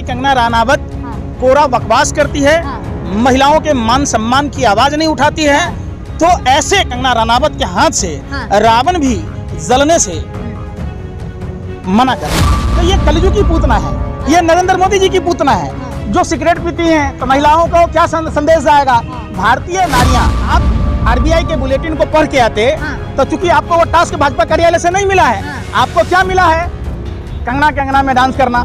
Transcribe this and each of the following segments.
कि कंगना रनावत कोरा बकवास करती है, महिलाओं के मान सम्मान की आवाज नहीं उठाती है, तो ऐसे कंगना रनावत के हाथ से रावण भी जलने से मना कर। तो ये कलयुग की पूतना है, ये नरेंद्र मोदी जी की पूतना है जो सिगरेट पीती हैं। तो महिलाओं को क्या संदेश जाएगा? भारतीय नारियां, आप आरबीआई के बुलेटिन को पढ़ के आते तो चूंकि आपको वो टास्क भाजपा कार्यालय से नहीं मिला है, आपको क्या मिला है? कंगना के अंगना में डांस करना।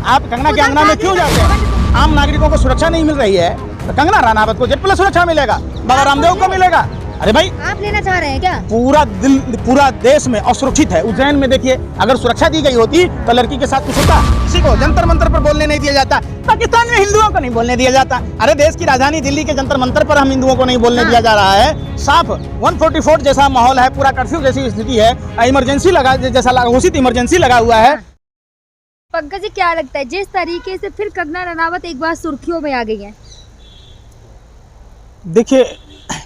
आप कंगना के अंगना में क्यों जाते हैं? आम नागरिकों को सुरक्षा नहीं मिल रही है तो कंगना रनावत को जेड+ सुरक्षा मिलेगा, बाबा रामदेव को मिलेगा। अरे भाई, आप लेना चाह रहे हैं क्या? पूरा देश में असुरक्षित है। उज्जैन में देखिए, अगर सुरक्षा दी गई होती तो लड़की के साथ कुछ होता? किसी को जंतर मंतर पर बोलने नहीं दिया जाता। पाकिस्तान में हिंदुओं को नहीं बोलने दिया जाता। अरे देश की राजधानी दिल्ली के जंतर मंतर पर हम हिंदुओं को नहीं बोलने दिया जा रहा है। साफ 144 जैसा माहौल है, पूरा कर्फ्यू जैसी स्थिति है, इमरजेंसी लगा जैसा घोषित इमरजेंसी लगा हुआ है। पंकज जी, क्या लगता है जिस तरीके से फिर कंगना रनावत एक बार सुर्खियों में आ गई है? देखिए,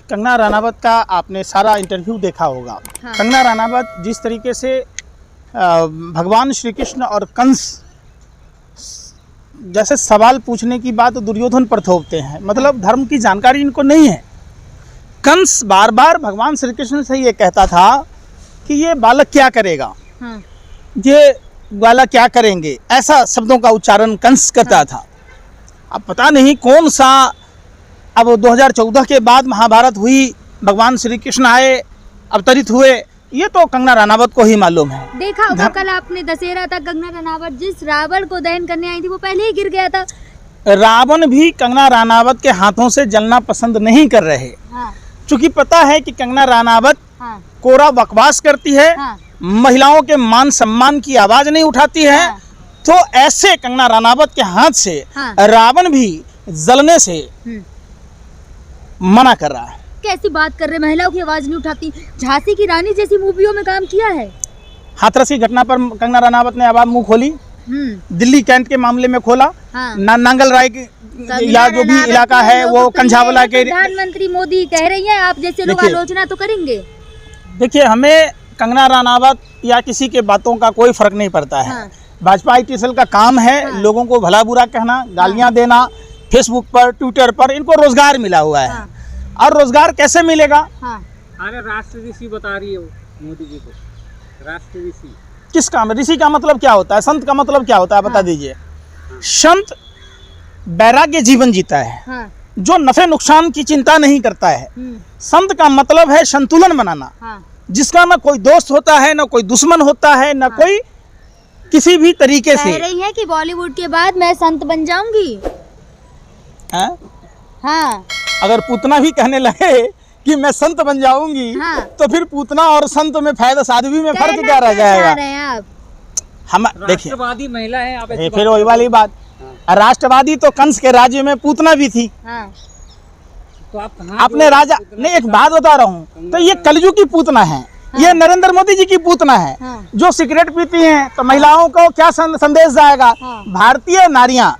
कंगना रनावत का आपने सारा इंटरव्यू देखा होगा। कंगना रनावत जिस तरीके से भगवान श्री कृष्ण और कंस जैसे सवाल पूछने की बात दुर्योधन पर थोपते हैं, मतलब धर्म की जानकारी इनको नहीं है। कंस बार बार भगवान श्री कृष्ण से ये कहता था कि ये बालक क्या करेगा, ये बालक क्या करेंगे, ऐसा शब्दों का उच्चारण कंस करता था। अब पता नहीं कौन सा, अब 2014 के बाद महाभारत हुई, भगवान श्री कृष्ण आए, अवतरित हुए, ये तो कंगना रनावत को ही मालूम है। देखा होगा कल आपने दशहरा था, कंगना रनावत जिस रावण को दहन करने आई थी वो पहले ही गिर गया था। रावण भी कंगना रनावत के हाथों से जलना पसंद नहीं कर रहे, क्योंकि पता है कि कंगना रनावत कोरा बकवास करती है, महिलाओं के मान सम्मान की आवाज नहीं उठाती है। तो ऐसे कंगना रनावत के हाथ से रावण भी जलने से मना कर रहा है। कैसी बात कर रहे, महिलाओं की आवाज नहीं उठाती? झांसी की रानी जैसी मूवियों में काम किया है। हाथरस की घटना पर कंगना रनावत ने आवाज मुंह खोली, दिल्ली कैंट के मामले में खोला, नांगल राय या जो भी इलाका है वो कंझावला के। प्रधानमंत्री मोदी कह रही है, आप जैसे लोग आलोचना तो करेंगे। देखिए, हमें कंगना रनावत या किसी के बातों का कोई फर्क नहीं पड़ता है। भाजपा ITSL का काम है लोगों को भला बुरा कहना, गालियां देना, फेसबुक पर, ट्विटर पर। इनको रोजगार मिला हुआ है, और रोजगार कैसे मिलेगा? अरे राष्ट्र ऋषि बता रही है मोदी जी को, राष्ट्र ऋषि। किस काम? ऋषि का मतलब क्या होता है? संत का मतलब क्या होता है? बता दीजिए। संत वैराग्य जीवन जीता है, जो नफे नुकसान की चिंता नहीं करता है। संत का मतलब है संतुलन बनाना, जिसका ना कोई दोस्त होता है, ना कोई दुश्मन होता है, ना कोई किसी भी तरीके से। कह रही है कि बॉलीवुड के बाद मैं संत बन जाऊंगी। हाँ, अगर पूतना भी कहने लगे कि मैं संत बन जाऊंगी, तो फिर पूतना और संत में फायदा साध्वी में फर्क क्या रह जाएगा? हम देखिए, राष्ट्रवादी महिला है आप, फिर वही वाली बात। राष्ट्रवादी तो कंस के राज्य में पूतना भी थी। तो आपने राजा नहीं, एक बात बता रहा हूँ, तो ये कलयुग की पूतना है, ये नरेंद्र मोदी जी की पूतना है जो सिगरेट पीती हैं। तो महिलाओं को क्या संदेश जाएगा? भारतीय नारियां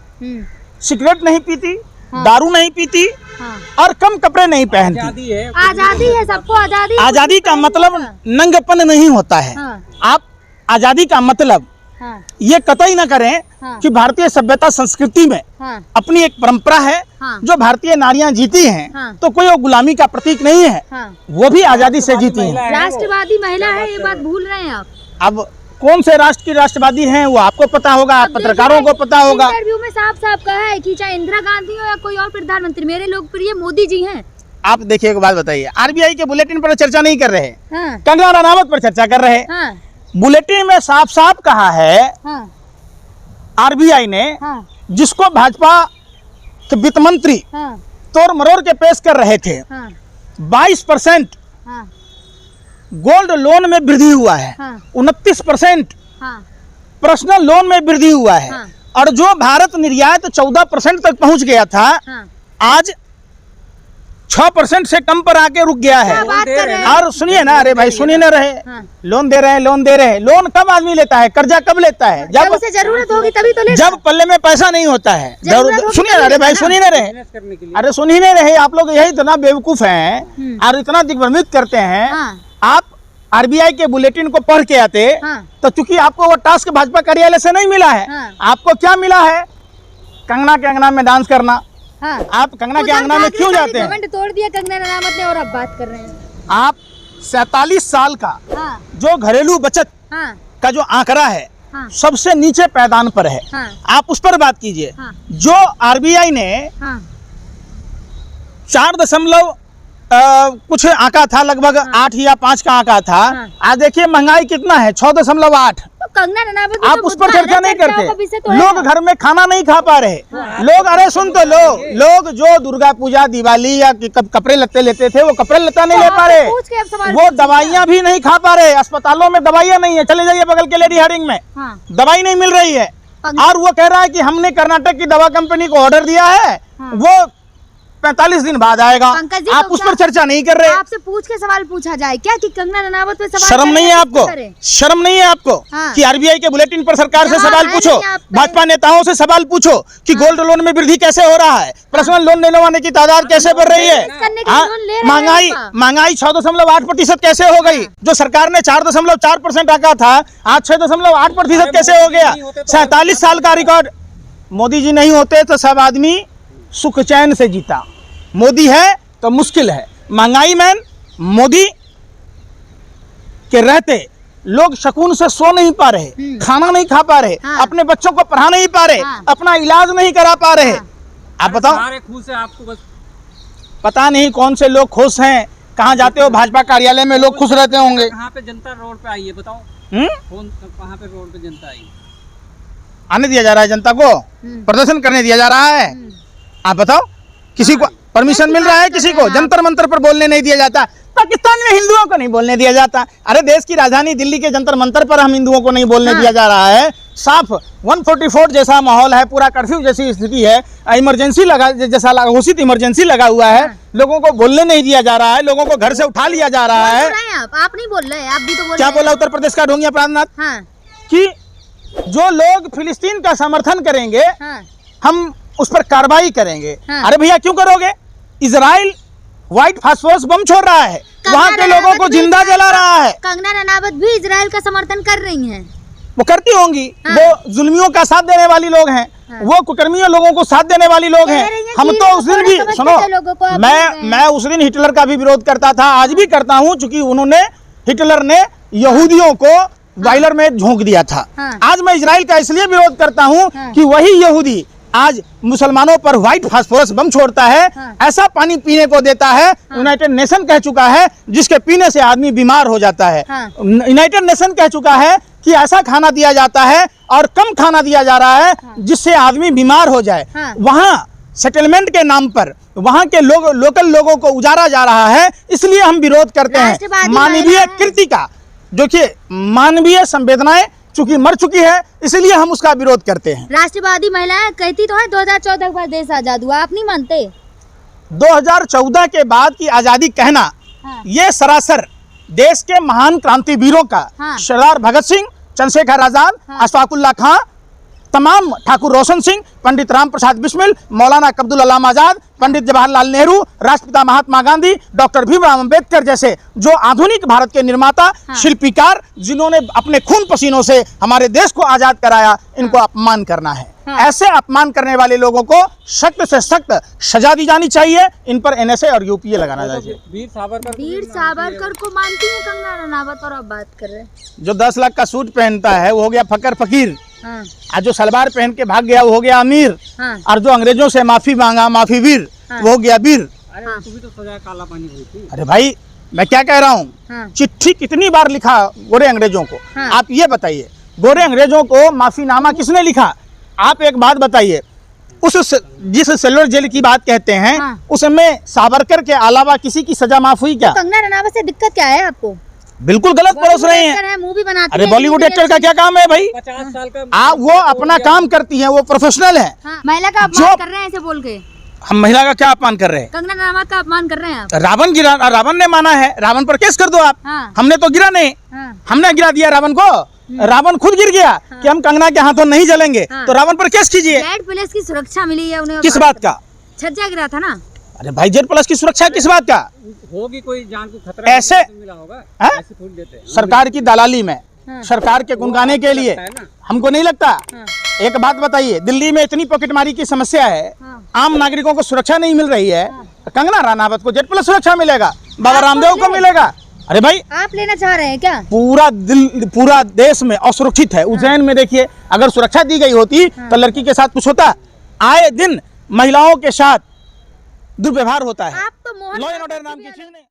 सिगरेट नहीं पीती, दारू नहीं पीती, और कम कपड़े नहीं पहनती। आजादी है, सबको आजादी। आजादी का मतलब नंगपन नहीं होता है। आप आजादी का मतलब ये कतई न करें कि भारतीय सभ्यता संस्कृति में अपनी एक परंपरा है जो भारतीय नारियां जीती हैं, तो कोई वो गुलामी का प्रतीक नहीं है, वो भी आजादी से जीती हैं। राष्ट्रवादी महिला है, ये बात भूल रहे हैं आप। अब कौन से राष्ट्र की राष्ट्रवादी हैं वो आपको पता होगा, पत्रकारों को पता होगा। इंटरव्यू में साफ साफ कहा है कि चाहे इंदिरा गांधी हो या कोई और प्रधानमंत्री, मेरे लोकप्रिय मोदी जी हैं। आप देखिए, एक बात बताइए, आरबीआई के बुलेटिन पर चर्चा नहीं कर रहे, कंगना रनावत पर चर्चा कर रहे। बुलेटिन में साफ साफ कहा है आरबीआई ने, जिसको भाजपा के वित्त मंत्री तोड़ मरोड़ के पेश कर रहे थे, 22% गोल्ड लोन में वृद्धि हुआ है, 29% पर्सनल लोन में वृद्धि हुआ है, और जो भारत निर्यात 14% तक पहुंच गया था, आज 6% से कम पर आके रुक गया है। और सुनिए ना, अरे भाई सुनिए ना रहे, लोन दे रहे हैं, लोन दे रहे हैं। लोन कब आदमी लेता है? कर्जा कब लेता है? जब उसे जरूरत होगी तभी तो लेता है। जब पल्ले में पैसा नहीं होता है। सुनिए ना, अरे भाई सुनिए ना रहे, अरे सुनिए ना रहे, आप लोग यही इतना बेवकूफ हैं और इतना दिग्भ्रमित करते हैं। आप आरबीआई के बुलेटिन को पढ़ के आते तो चूंकि आपको वो टास्क भाजपा कार्यालय से नहीं मिला है, आपको क्या मिला है? कंगना के अंगना में डांस करना। हाँ। आप कंगना के उद्धव अंगना में ठाकरे क्यों का भी जाते हैं? घमंड तोड़ दिया कंगना रनावत ने और अब बात कर रहे हैं। आप 47 साल का हाँ जो घरेलू बचत हाँ का जो आंकड़ा है हाँ सबसे नीचे पैदान पर है, हाँ आप उस पर बात कीजिए। हाँ जो आरबीआई ने हाँ 4 कुछ आंका था, लगभग 8 या 5 का आंका था। हाँ। आज देखिए महंगाई कितना है, 6.8। तो कंगना रनावत भी आप तो उस पर मुद्दा है चर्चा ना, नहीं चर्चाओं का विषय करते। तो है लोग ना। घर में खाना नहीं खा पा रहे लोग। अरे सुन तो लो, लोग जो दुर्गा पूजा दिवाली या कपड़े लत्ते लेते थे वो कपड़े लत्ता नहीं तो ले पा आपसे रहे, पूछ के अब सवाल वो पूछिए। दवाइयाँ भी नहीं खा पा रहे। अस्पतालों में दवाइयाँ नहीं है, चले जाइए बगल के लेडी हार्डिंग में, हाँ दवाई नहीं मिल रही है। और वो कह रहा है कि हमने कर्नाटक की दवा कंपनी को ऑर्डर दिया है, हाँ। वो 45 दिन बाद आएगा। पंकज जी, आप तो उस क्या पर चर्चा नहीं कर रहे। आपसे पूछ के सवाल पूछा जाए क्या कि कंगना रनावत पे सवाल शर्म करें नहीं है या आपको? किस करें? शर्म नहीं है आपको हाँ। कि आरबीआई के बुलेटिन पर सरकार से यहाँ सवाल है पूछो, नहीं आप पे। भाजपा नेताओं से सवाल पूछो कि गोल्ड लोन में वृद्धि कैसे हो रहा है, पर्सनल लोन लेने वाले की तादाद कैसे बढ़ रही है, करने के हाँ? लोन ले रहे हैं महंगाई 6.8% कैसे हो गई? जो सरकार ने 4.4% आंका था, आज 6.8% कैसे हो गया? 47 साल का रिकॉर्ड। मोदी जी नहीं होते तो सब आदमी सुख चैन से जीता, मोदी है तो मुश्किल है। महंगाई में मोदी के रहते लोग सुकून से सो नहीं पा रहे, खाना नहीं खा पा रहे, हाँ। अपने बच्चों को पढ़ा नहीं पा रहे, हाँ। अपना इलाज नहीं करा पा रहे। हाँ। आप बताओ, सारे खुश है आपको बस पता नहीं कौन से लोग खुश हैं। कहाँ जाते हो भाजपा कार्यालय में लोग खुश रहते होंगे। कहाँ पे जनता रोड पे आई है बताओ, कौन कहाँ पे रोड पे जनता आई? आने दिया जा रहा है जनता को, प्रदर्शन करने दिया जा रहा है? आप बताओ, किसी को परमिशन मिल रहा है? किसी को जंतर मंतर पर बोलने नहीं दिया जाता। पाकिस्तान में हिंदुओं को नहीं बोलने दिया जाता। अरे देश की राजधानी दिल्ली के जंतर मंतर पर हम हिंदुओं को नहीं बोलने दिया जा रहा है। साफ 144 जैसा माहौल है, पूरा कर्फ्यू जैसी स्थिति है, इमरजेंसी लगा जैसा घोषित इमरजेंसी लगा हुआ है, लोगों को बोलने नहीं दिया जा रहा है, लोगों को घर से उठा लिया जा रहा है। आप नहीं बोल रहे, आप भी तो बोल क्या रहे बोला उत्तर प्रदेश का ढोंगिया प्राणनाथ हाँ कि जो लोग फिलिस्तीन का समर्थन करेंगे हाँ हम उस पर कार्रवाई करेंगे। हाँ। अरे भैया क्यों करोगे? इजराइल व्हाइट फास्फोरस बम छोड़ रहा है, वहां के लोगों को जिंदा जला रहा है। कंगना रनावत भी इजराइल का समर्थन कर रही हैं। वो करती होंगी, हाँ। वो जुल्मियों का साथ देने वाली लोग हैं, हाँ। वो कुकर्मियों लोगों को साथ देने वाली लोग कह हैं। रही हैं हम कि तो उस दिन भी समझते सुनो, थे लोगों को, आप बोल रहे हैं। मैं उस दिन हिटलर का भी विरोध करता था, आज भी करता हूं, क्योंकि उन्होंने हिटलर ने यहूदियों को बॉयलर में झोंक दिया था। हाँ। आज मैं इजराइल का इसलिए विरोध करता हूं हाँ। कि वही यहूदी आज मुसलमानों पर व्हाइट फास्फोरस बम छोड़ता है, हाँ। ऐसा पानी पीने को देता है, यूनाइटेड नेशन कह चुका है, जिसके पीने से आदमी बीमार हो जाता है। हाँ। यूनाइटेड नेशन कह चुका है कि ऐसा खाना दिया जाता है और कम खाना दिया जा रहा है जिससे आदमी बीमार हो जाए। हाँ। वहाँ सेटलमेंट के नाम पर वहाँ के लोकल लोगों को उजाड़ा जा रहा है, इसलिए हम विरोध करते हैं। राष्ट्रवादी मानवीय महिलाएं- कृति का, देखिए मानवीय संवेदनाएं चूंकि मर चुकी है, इसलिए हम उसका विरोध करते हैं। राष्ट्रवादी महिलाएं कहती तो है 2014 के बाद देश आजाद हुआ, आप नहीं मानते? 2014 के बाद की आजादी कहना हाँ। ये सरासर देश के महान क्रांतिवीरों का, हाँ। सरदार भगत सिंह, चंद्रशेखर आजाद, हाँ। अशफाकुल्ला खां, तमाम ठाकुर रोशन सिंह, पंडित राम प्रसाद बिस्मिल, मौलाना अब्दुल कलाम आजाद, पंडित जवाहरलाल नेहरू, राष्ट्रपिता महात्मा गांधी, डॉक्टर भीमराव अंबेडकर जैसे जो आधुनिक भारत के निर्माता, हाँ। शिल्पीकार, जिन्होंने अपने खून पसीनों से हमारे देश को आजाद कराया, इनको अपमान करना है। हाँ। ऐसे अपमान करने वाले लोगों को सख्त से सख्त सजा दी जानी चाहिए। इन पर एनएसए और यूपीए लगाना चाहिए। वीर सावरकर को मानती हूँ कंगना रनावत, और अब बात कर रहे हैं। जो 10 लाख का सूट पहनता है वो हो गया फकर फकीर, हाँ और जो सलवार पहन के भाग गया वो हो गया अमीर, हाँ और जो अंग्रेजों से माफी मांगा माफी वीर, हाँ। वो हो गया वीर। अरे तू भी तो सजा काला पानी हुई थी। अरे भाई मैं क्या कह रहा हूँ, हाँ चिट्ठी कितनी बार लिखा गोरे अंग्रेजों को? हाँ। आप ये बताइए, गोरे अंग्रेजों को माफीनामा किसने लिखा? आप एक बात बताइए, जिस सेलुलर जेल की बात कहते हैं, हाँ। उसमें सावरकर के अलावा किसी की सजा माफ हुई क्या? कंगना रनावत से दिक्कत क्या है आपको? बिल्कुल गलत परोस रहे हैं। मूवी बनाती अरे है, बॉलीवुड एक्टर का क्या काम है भाई? 50 साल का आप वो अपना काम करती हैं, वो प्रोफेशनल है। हाँ, महिला का अपमान जो- कर रहे हैं ऐसे बोल के। हम महिला का क्या अपमान कर रहे हैं? कंगना रनावत का अपमान कर रहे हैं आप। रावण ने माना है, रावण पर केस कर दो आप। हाँ। हमने तो गिरा नहीं, हाँ हमने गिरा दिया रावण को। रावण खुद गिर गया कि हम कंगना के हाथों नहीं जलेंगे, हाँ। तो रावण पर केस कीजिए। जेड पुलिस की सुरक्षा मिली है उन्हें। किस बात का? छज्जा गिरा था ना। अरे भाई जेड प्लस की सुरक्षा किस बात का? होगी कोई जान को खतरा ऐसे- तो मिला होगा, हाँ? ऐसे थोड़ी देते हैं। सरकार की दलाली में, हाँ। सरकार के गुनगाने के लिए लगता है ना। हमको नहीं लगता। हाँ। एक बात बताइए, दिल्ली में इतनी पॉकेटमारी की समस्या है, हाँ। आम नागरिकों को सुरक्षा नहीं मिल रही है, हाँ। तो कंगना रनावत को जेड+ सुरक्षा मिलेगा, बाबा आप रामदेव को ले। मिलेगा। अरे भाई, आप लेना चाह रहे हैं क्या? पूरा देश में असुरक्षित है। उज्जैन में देखिए, अगर सुरक्षा दी गई होती तो लड़की के साथ कुछ होता? आए दिन महिलाओं के साथ दुर्व्यवहार होता है। आप तो मोहन लॉ एंड ऑर्डर नाम की चीज नहीं।